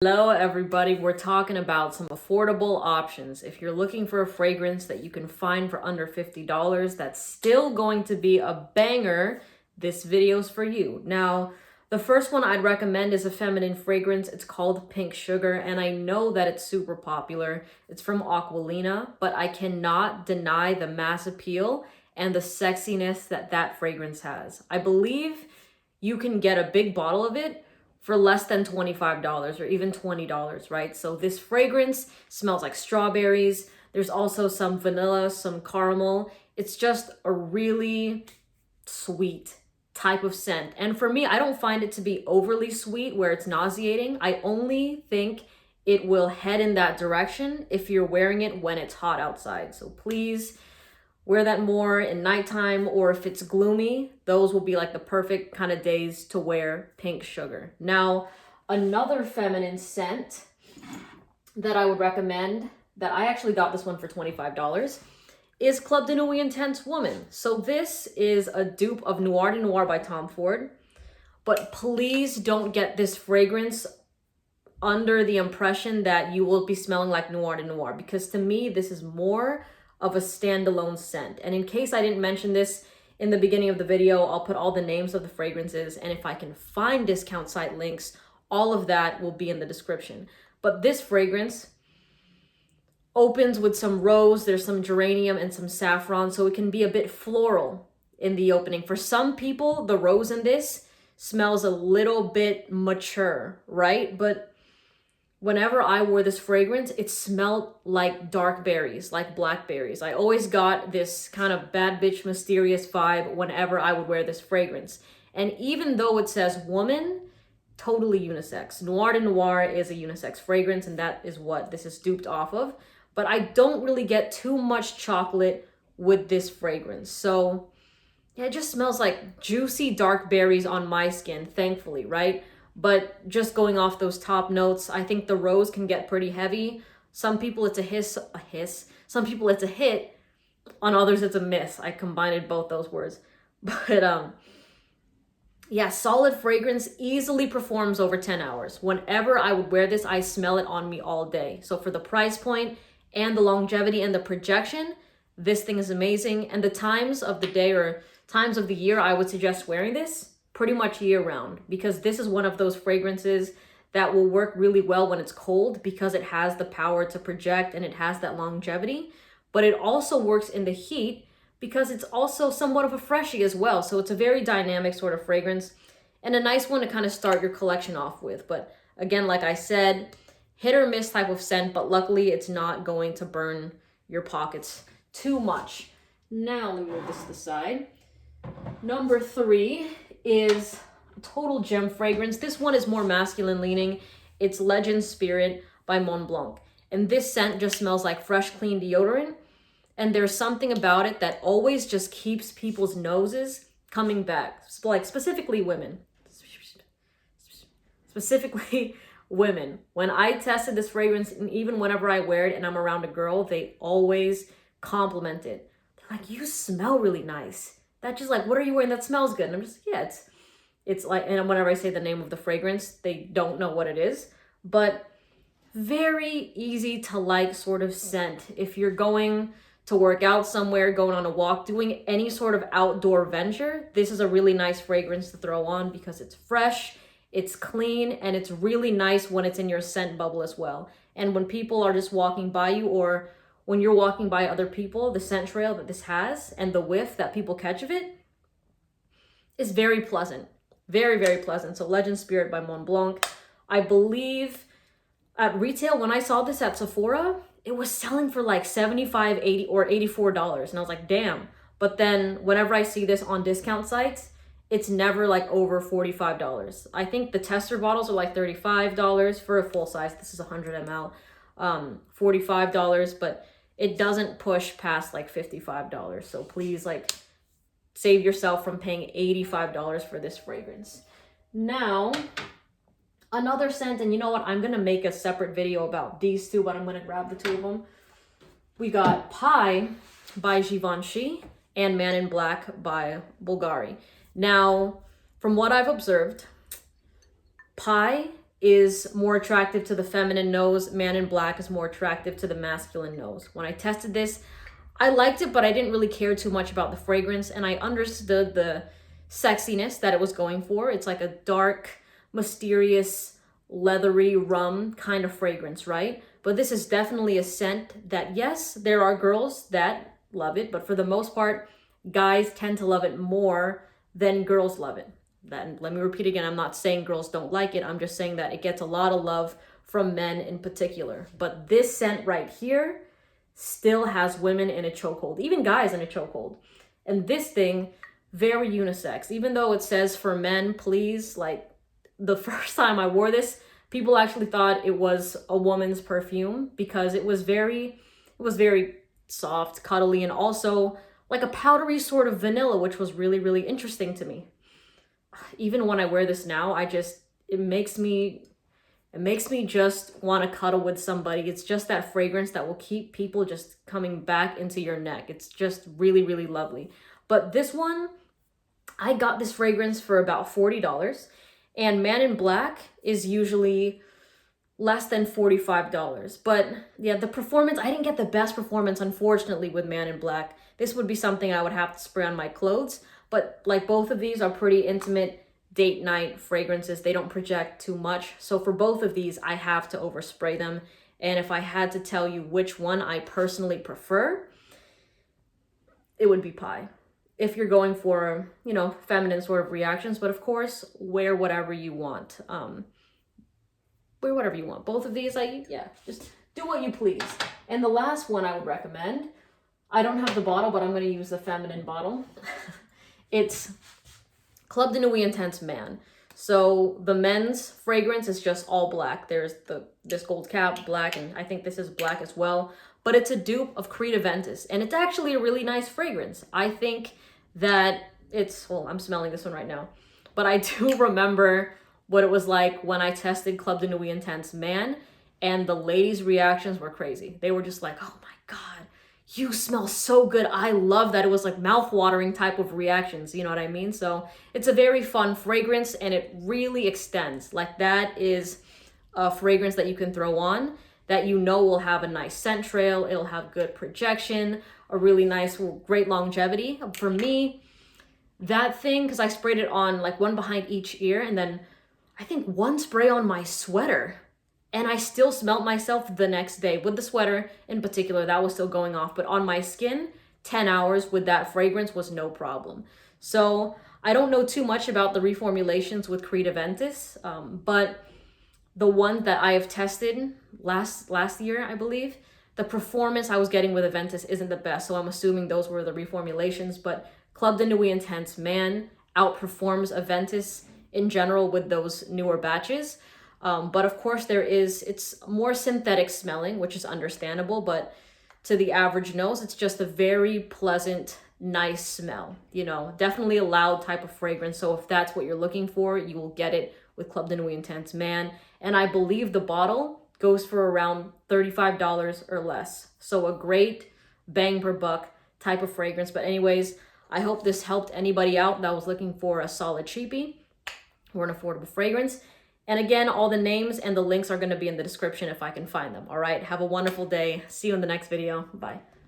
Hello everybody, we're talking about some affordable options. If you're looking for a fragrance that you can find for under $50 that's still going to be a banger, this video's for you. Now, the first one I'd recommend is a feminine fragrance. It's called Pink Sugar, and I know that it's super popular. It's from Aquilina, but I cannot deny the mass appeal and the sexiness that that fragrance has. I believe you can get a big bottle of it for less than $25 or even $20, right? So this fragrance smells like strawberries. There's also some vanilla, some caramel. It's just a really sweet type of scent. And for me, I don't find it to be overly sweet where it's nauseating. I only think it will head in that direction if you're wearing it when it's hot outside. So please wear that more in nighttime, or if it's gloomy, those will be like the perfect kind of days to wear Pink Sugar. Now, another feminine scent that I would recommend, that I actually got this one for $25, is Club de Nuit Intense Woman. So this is a dupe of Noir Noir by Tom Ford, but please don't get this fragrance under the impression that you will be smelling like Noir Noir, because to me, this is more of a standalone scent. And in case I didn't mention this in the beginning of the video, I'll put all the names of the fragrances, and if I can find discount site links, all of that will be in the description. But this fragrance opens with some rose, there's some geranium and some saffron, so it can be a bit floral in the opening. For some people, the rose in this smells a little bit mature, right? But whenever I wore this fragrance, it smelled like dark berries, like blackberries. I always got this kind of bad bitch mysterious vibe whenever I would wear this fragrance. And even though it says woman, totally unisex. Noir de Noir is a unisex fragrance, and that is what this is duped off of. But I don't really get too much chocolate with this fragrance. So yeah, it just smells like juicy dark berries on my skin, thankfully, right? But just going off those top notes, I think the rose can get pretty heavy. Some people it's a hiss. Some people it's a hit. On others it's a miss. I combined both those words. But yeah, solid fragrance, easily performs over 10 hours. Whenever I would wear this, I smell it on me all day. So for the price point and the longevity and the projection, this thing is amazing. And the times of the day or times of the year I would suggest wearing this, pretty much year round, because this is one of those fragrances that will work really well when it's cold, because it has the power to project and it has that longevity. But it also works in the heat because it's also somewhat of a freshie as well. So it's a very dynamic sort of fragrance and a nice one to kind of start your collection off with. But again, like I said, hit or miss type of scent, but luckily it's not going to burn your pockets too much. Now let me move this to the side. Number 3 is a total gem fragrance. This one is more masculine leaning. It's Legend Spirit by Mont Blanc. And this scent just smells like fresh, clean deodorant. And there's something about it that always just keeps people's noses coming back. Like specifically women. Specifically women. When I tested this fragrance, and even whenever I wear it and I'm around a girl, they always compliment it. They're like, you smell really nice. That just like, what are you wearing that smells good? And I'm just, yeah, it's like, and whenever I say the name of the fragrance, they don't know what it is, but very easy to like sort of scent. If you're going to work out somewhere, going on a walk, doing any sort of outdoor venture, this is a really nice fragrance to throw on because it's fresh, it's clean, and it's really nice when it's in your scent bubble as well. And when people are just walking by you, or when you're walking by other people, the scent trail that this has and the whiff that people catch of it is very pleasant. Very, very pleasant. So Legend Spirit by Mont Blanc. I believe at retail, when I saw this at Sephora, it was selling for like $75, $80, or $84. And I was like, damn. But then whenever I see this on discount sites, it's never like over $45. I think the tester bottles are like $35 for a full size. This is 100 ml. $45, but it doesn't push past like $55. So please like save yourself from paying $85 for this fragrance. Now, another scent, and you know what? I'm going to make a separate video about these two, but I'm going to grab the two of them. We got Pie by Givenchy and Man in Black by Bulgari. Now, from what I've observed, Pie is more attractive to the feminine nose. Man in Black is more attractive to the masculine nose. When I tested this, I liked it, but I didn't really care too much about the fragrance, and I understood the sexiness that it was going for. It's like a dark, mysterious, leathery rum kind of fragrance, right? But this is definitely a scent that, yes, there are girls that love it, but for the most part, guys tend to love it more than girls love it. That, let me repeat again, I'm not saying girls don't like it. I'm just saying that it gets a lot of love from men in particular. But this scent right here still has women in a chokehold, even guys in a chokehold. And this thing, very unisex. Even though it says for men, please, like the first time I wore this, people actually thought it was a woman's perfume because it was very soft, cuddly, and also like a powdery sort of vanilla, which was really, really interesting to me. Even when I wear this now, it makes me just want to cuddle with somebody. It's just that fragrance that will keep people just coming back into your neck. It's just really, really lovely. But this one, I got this fragrance for about $40, and Man in Black is usually less than $45. But yeah, the performance, I didn't get the best performance, unfortunately, with Man in Black. This would be something I would have to spray on my clothes. But like both of these are pretty intimate date night fragrances. They don't project too much. So for both of these, I have to overspray them. And if I had to tell you which one I personally prefer, it would be Pie. If you're going for, you know, feminine sort of reactions, but of course, wear whatever you want. Wear whatever you want. Both of these, just do what you please. And the last one I would recommend, I don't have the bottle, but I'm going to use the feminine bottle. It's Club de Nuit Intense Man. So the men's fragrance is just all black. There's this gold cap, black, and I think this is black as well. But it's a dupe of Creed Aventus, and it's actually a really nice fragrance. I think that I'm smelling this one right now. But I do remember what it was like when I tested Club de Nuit Intense Man, and the ladies' reactions were crazy. They were just like, oh my God, you smell so good. I love that. It was like mouth-watering type of reactions, you know what I mean? So it's a very fun fragrance, and it really extends. Like, that is a fragrance that you can throw on that you know will have a nice scent trail. It'll have good projection, a really nice, great longevity. For me, that thing, because I sprayed it on like one behind each ear, and then I think one spray on my sweater, and I still smelled myself the next day with the sweater in particular. That was still going off, but on my skin, 10 hours with that fragrance was no problem. So I don't know too much about the reformulations with Creed Aventus, but the one that I have tested last year, I believe, the performance I was getting with Aventus isn't the best. So I'm assuming those were the reformulations, but Club de Nuit Intense Man outperforms Aventus in general with those newer batches. But of course it's more synthetic smelling, which is understandable, but to the average nose, it's just a very pleasant, nice smell, you know, definitely a loud type of fragrance. So if that's what you're looking for, you will get it with Club de Nuit Intense Man. And I believe the bottle goes for around $35 or less. So a great bang per buck type of fragrance. But anyways, I hope this helped anybody out that was looking for a solid cheapie or an affordable fragrance. And again, all the names and the links are going to be in the description if I can find them. All right. Have a wonderful day. See you in the next video. Bye.